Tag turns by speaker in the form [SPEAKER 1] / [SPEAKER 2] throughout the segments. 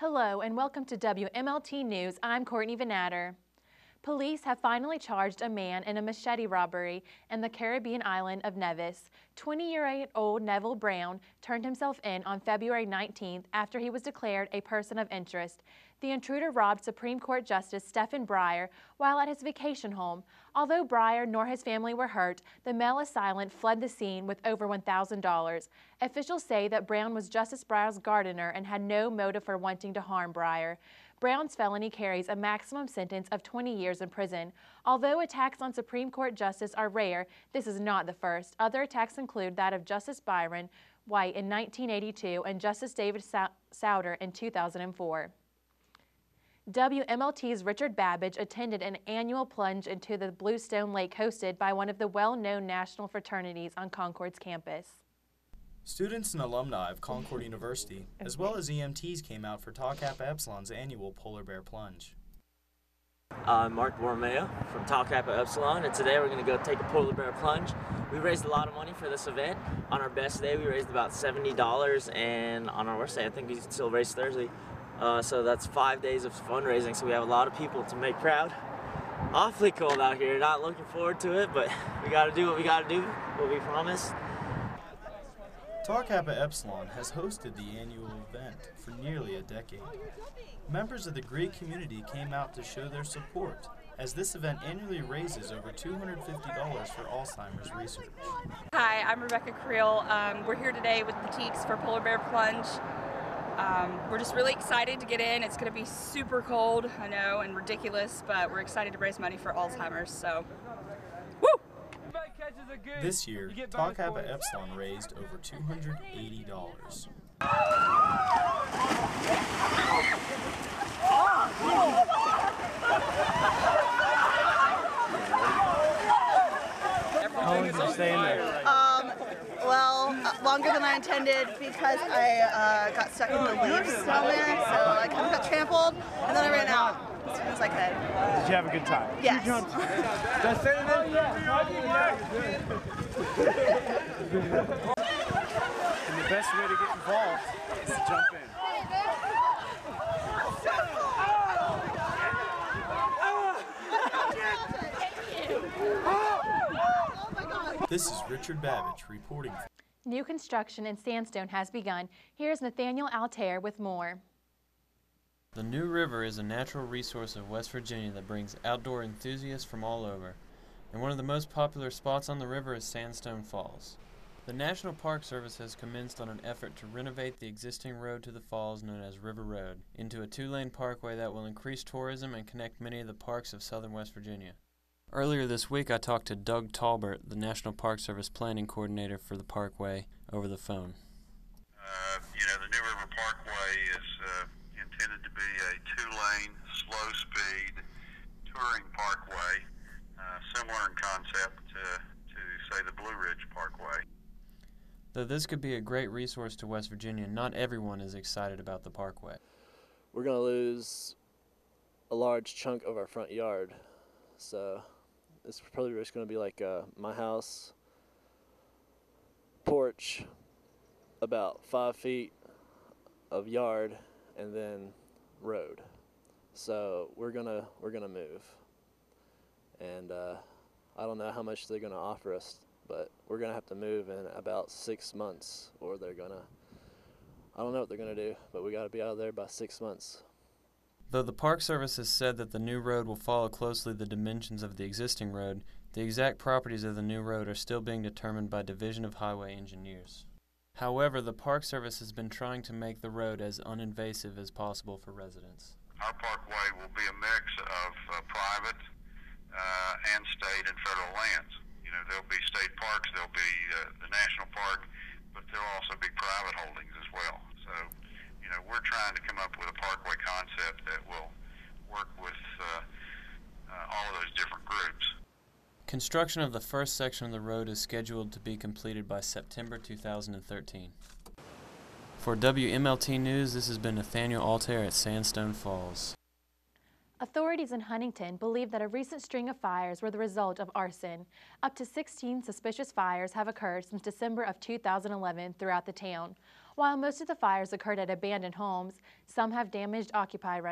[SPEAKER 1] Hello and welcome to WMLT News. I'm Courtney Vanatter. Police have finally charged a man in a machete robbery in the Caribbean island of Nevis. 20-year-old Neville Brown turned himself in on February 19th after he was declared a person of interest. The intruder robbed Supreme Court Justice Stephen Breyer while at his vacation home. Although Breyer nor his family were hurt, the male assailant fled the scene with over $1,000. Officials say that Brown was Justice Breyer's gardener and had no motive for wanting to harm Breyer. Brown's felony carries a maximum sentence of 20 years in prison. Although attacks on Supreme Court justice are rare, this is not the first. Other attacks include that of Justice Byron White in 1982 and Justice David Souter in 2004. WMLT's Richard Babbage attended an annual plunge into the Bluestone Lake hosted by one of the well-known national fraternities on Concord's campus.
[SPEAKER 2] Students and alumni of Concord University, as well as EMTs, came out for Tau Kappa Epsilon's annual Polar Bear Plunge.
[SPEAKER 3] I'm Mark Borromeo from Tau Kappa Epsilon, and today we're going to go take a polar bear plunge. We raised a lot of money for this event. On our best day, we raised about $70, and on our worst day, I think we still raised Thursday. So that's 5 days of fundraising, so we have a lot of people to make proud. Awfully cold out here, not looking forward to it, but we got to do what we got to do, what we promised.
[SPEAKER 2] Tau Kappa Epsilon has hosted the annual event for nearly a decade. Members of the Greek community came out to show their support, as this event annually raises over $250 for Alzheimer's research.
[SPEAKER 4] Hi, I'm Rebecca Creel. We're here today with the Teeks for Polar Bear Plunge. We're just really excited to get in. It's going to be super cold, I know, and ridiculous, but we're excited to raise money for Alzheimer's, so woo!
[SPEAKER 2] This year, Tau Kappa Epsilon raised over $280.
[SPEAKER 5] How long did you stay in there?
[SPEAKER 6] Longer than I intended because I got stuck in the leaves down there, so I kind of got trampled, and then I ran out as soon as I could.
[SPEAKER 5] Did you have a good time?
[SPEAKER 6] Yes.
[SPEAKER 5] And the best way to get involved is to jump in.
[SPEAKER 2] This is Richard Babbage reporting.
[SPEAKER 1] New construction in sandstone has begun. Here's Nathaniel Altair with more.
[SPEAKER 7] The New River is a natural resource of West Virginia that brings outdoor enthusiasts from all over, and one of the most popular spots on the river is Sandstone Falls. The National Park Service has commenced on an effort to renovate the existing road to the falls known as River Road into a two-lane parkway that will increase tourism and connect many of the parks of southern West Virginia. Earlier this week, I talked to Doug Talbert, the National Park Service Planning Coordinator for the Parkway, over the phone.
[SPEAKER 8] The New River Parkway is intended to be a two-lane, slow-speed touring parkway, similar in concept to, say, the Blue Ridge Parkway.
[SPEAKER 7] Though this could be a great resource to West Virginia, not everyone is excited about the parkway.
[SPEAKER 9] We're going to lose a large chunk of our front yard, so it's probably just going to be like my house, porch, about 5 feet of yard, and then road. So we're gonna move, and I don't know how much they're gonna offer us, but we're gonna have to move in about 6 months, or I don't know what they're gonna do, but we got to be out of there by 6 months.
[SPEAKER 7] Though the Park Service has said that the new road will follow closely the dimensions of the existing road, the exact properties of the new road are still being determined by Division of Highway Engineers. However, the Park Service has been trying to make the road as uninvasive as possible for residents.
[SPEAKER 8] Our parkway will be a mix of private and state and federal lands. There'll be state parks, there'll be the national park, but there'll also be private holdings as well. So, we're trying to come up with a parkway concept that will work with all of those different groups.
[SPEAKER 7] Construction of the first section of the road is scheduled to be completed by September 2013. For WMLT News, this has been Nathaniel Altair at Sandstone Falls.
[SPEAKER 1] Authorities in Huntington believe that a recent string of fires were the result of arson. Up to 16 suspicious fires have occurred since December of 2011 throughout the town. While most of the fires occurred at abandoned homes, some have damaged occupied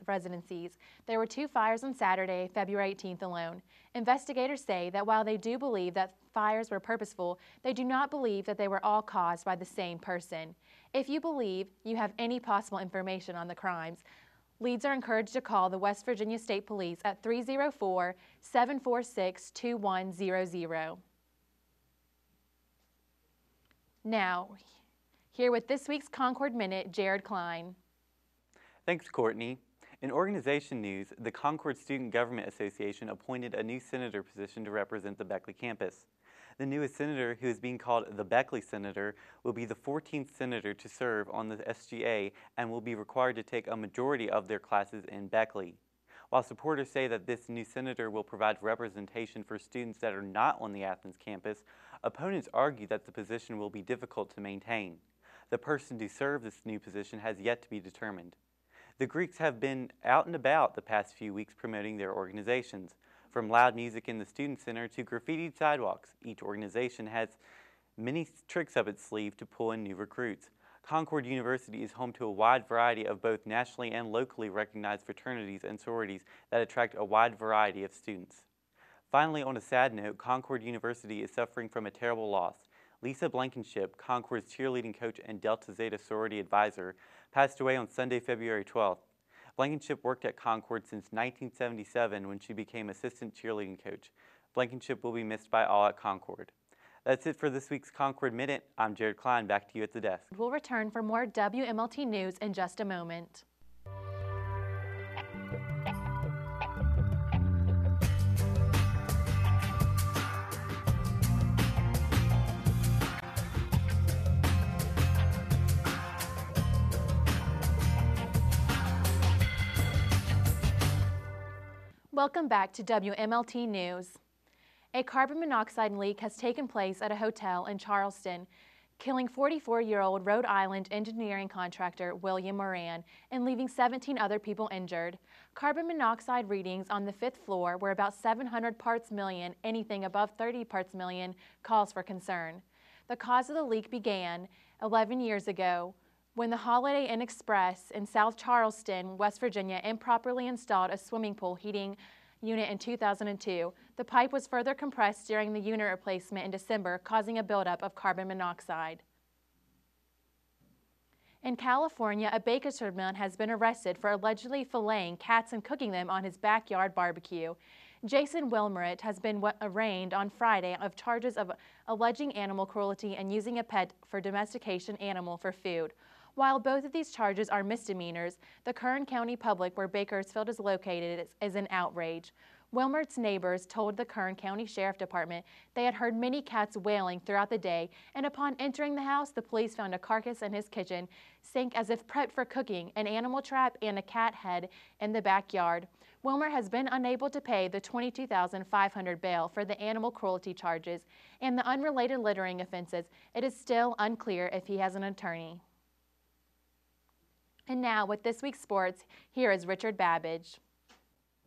[SPEAKER 1] residencies. There were 2 fires on Saturday, February 18th alone. Investigators say that while they do believe that fires were purposeful, they do not believe that they were all caused by the same person. If you believe you have any possible information on the crimes, leads are encouraged to call the West Virginia State Police at 304-746-2100. Now, here with this week's Concord Minute, Jared Klein.
[SPEAKER 10] Thanks, Courtney. In organization news, the Concord Student Government Association appointed a new senator position to represent the Beckley campus. The newest senator, who is being called the Beckley Senator, will be the 14th senator to serve on the SGA and will be required to take a majority of their classes in Beckley. While supporters say that this new senator will provide representation for students that are not on the Athens campus, opponents argue that the position will be difficult to maintain. The person to serve this new position has yet to be determined. The Greeks have been out and about the past few weeks promoting their organizations. From loud music in the Student Center to graffitied sidewalks, each organization has many tricks up its sleeve to pull in new recruits. Concord University is home to a wide variety of both nationally and locally recognized fraternities and sororities that attract a wide variety of students. Finally, on a sad note, Concord University is suffering from a terrible loss. Lisa Blankenship, Concord's cheerleading coach and Delta Zeta sorority advisor, passed away on Sunday, February 12th. Blankenship worked at Concord since 1977 when she became assistant cheerleading coach. Blankenship will be missed by all at Concord. That's it for this week's Concord Minute. I'm Jared Klein. Back to you at the desk.
[SPEAKER 1] We'll return for more WMLT News in just a moment. Welcome back to WMLT News. A carbon monoxide leak has taken place at a hotel in Charleston, killing 44-year-old Rhode Island engineering contractor William Moran and leaving 17 other people injured. Carbon monoxide readings on the 5th floor were about 700 parts million. Anything above 30 parts million calls for concern. The cause of the leak began 11 years ago when the Holiday Inn Express in South Charleston, West Virginia, improperly installed a swimming pool heating unit in 2002. The pipe was further compressed during the unit replacement in December, causing a buildup of carbon monoxide. In California, a Bakersfield man has been arrested for allegedly filleting cats and cooking them on his backyard barbecue. Jason Wilmeret has been arraigned on Friday of charges of alleging animal cruelty and using a pet for domestication animal for food. While both of these charges are misdemeanors, the Kern County Public, where Bakersfield is located, is an outrage. Wilmert's neighbors told the Kern County Sheriff Department they had heard many cats wailing throughout the day, and upon entering the house, the police found a carcass in his kitchen sink as if prepped for cooking, an animal trap, and a cat head in the backyard. Wilmer has been unable to pay the $22,500 bail for the animal cruelty charges and the unrelated littering offenses. It is still unclear if he has an attorney. And now, with this week's sports, here is Richard Babbage.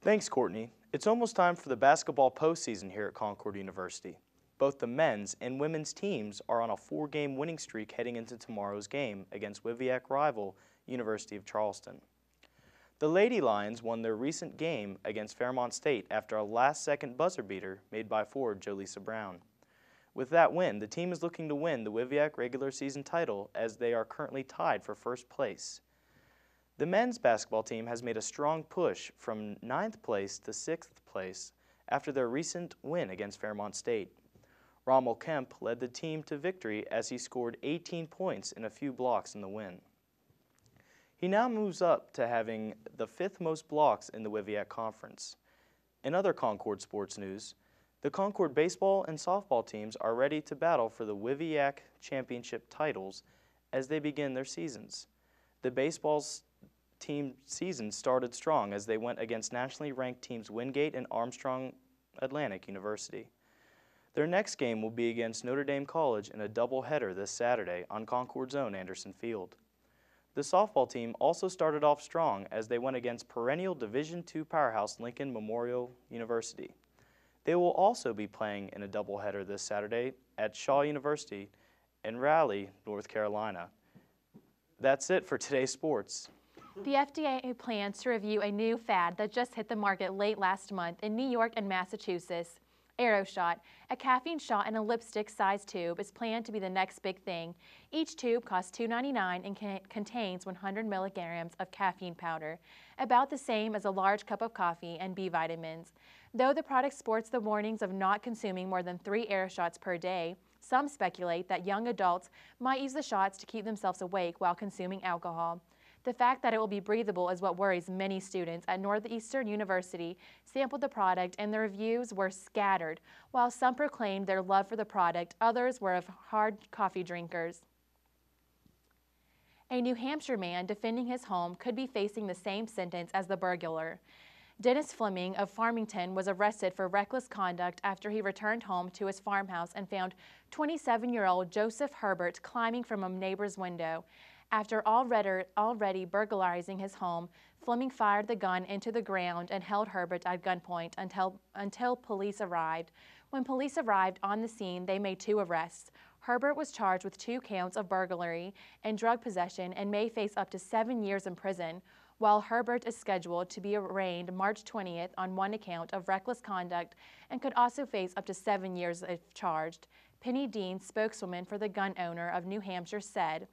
[SPEAKER 11] Thanks, Courtney. It's almost time for the basketball postseason here at Concord University. Both the men's and women's teams are on a 4-game winning streak heading into tomorrow's game against WIVIAC rival University of Charleston. The Lady Lions won their recent game against Fairmont State after a last-second buzzer beater made by forward Jolisa Brown. With that win, the team is looking to win the WIVIAC regular season title as they are currently tied for first place. The men's basketball team has made a strong push from 9th place to 6th place after their recent win against Fairmont State. Rommel Kemp led the team to victory as he scored 18 points and a few blocks in the win. He now moves up to having the 5th most blocks in the WIVIAC Conference. In other Concord sports news, the Concord baseball and softball teams are ready to battle for the WIVIAC championship titles as they begin their seasons. The baseball's team season started strong as they went against nationally ranked teams Wingate and Armstrong Atlantic University. Their next game will be against Notre Dame College in a doubleheader this Saturday on Concord's own Anderson Field. The softball team also started off strong as they went against perennial Division II powerhouse Lincoln Memorial University. They will also be playing in a doubleheader this Saturday at Shaw University in Raleigh, North Carolina. That's it for today's sports.
[SPEAKER 1] The FDA plans to review a new fad that just hit the market late last month in New York and Massachusetts. AeroShot, a caffeine shot in a lipstick-sized tube, is planned to be the next big thing. Each tube costs $2.99 and contains 100 milligrams of caffeine powder, about the same as a large cup of coffee and B vitamins. Though the product sports the warnings of not consuming more than 3 AeroShots per day, some speculate that young adults might use the shots to keep themselves awake while consuming alcohol. The fact that it will be breathable is what worries many students at Northeastern University sampled the product, and the reviews were scattered. While some proclaimed their love for the product, others were of hard coffee drinkers. A New Hampshire man defending his home could be facing the same sentence as the burglar. Dennis Fleming of Farmington was arrested for reckless conduct after he returned home to his farmhouse and found 27-year-old Joseph Herbert climbing from a neighbor's window. After already burglarizing his home, Fleming fired the gun into the ground and held Herbert at gunpoint until police arrived. When police arrived on the scene, they made 2 arrests. Herbert was charged with 2 counts of burglary and drug possession and may face up to 7 years in prison, while Herbert is scheduled to be arraigned March 20th on 1 account of reckless conduct and could also face up to 7 years if charged. Penny Dean, spokeswoman for the gun owner of New Hampshire, said,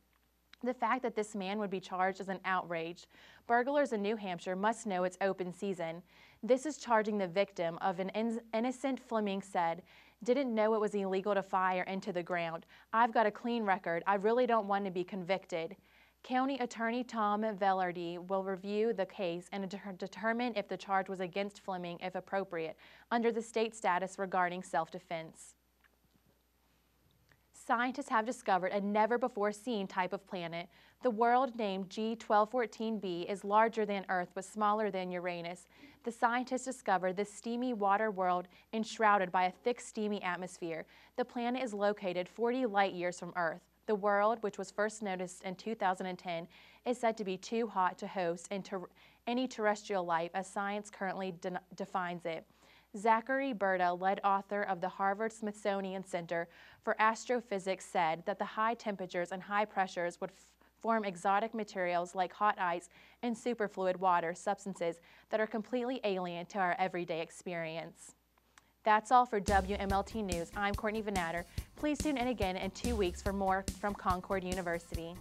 [SPEAKER 1] "The fact that this man would be charged is an outrage. Burglars in New Hampshire must know it's open season. This is charging the victim of an innocent," Fleming said. "Didn't know it was illegal to fire into the ground. I've got a clean record. I really don't want to be convicted." County Attorney Tom Velarde will review the case and determine if the charge was against Fleming if appropriate, under the state status regarding self-defense. Scientists have discovered a never-before-seen type of planet. The world, named G1214b, is larger than Earth but smaller than Uranus. The scientists discovered this steamy water world enshrouded by a thick, steamy atmosphere. The planet is located 40 light-years from Earth. The world, which was first noticed in 2010, is said to be too hot to host any terrestrial life as science currently defines it. Zachary Berta, lead author of the Harvard-Smithsonian Center for Astrophysics, said that the high temperatures and high pressures would form exotic materials like hot ice and superfluid water, substances that are completely alien to our everyday experience. That's all for WMLT News. I'm Courtney Vanatter. Please tune in again in 2 weeks for more from Concord University.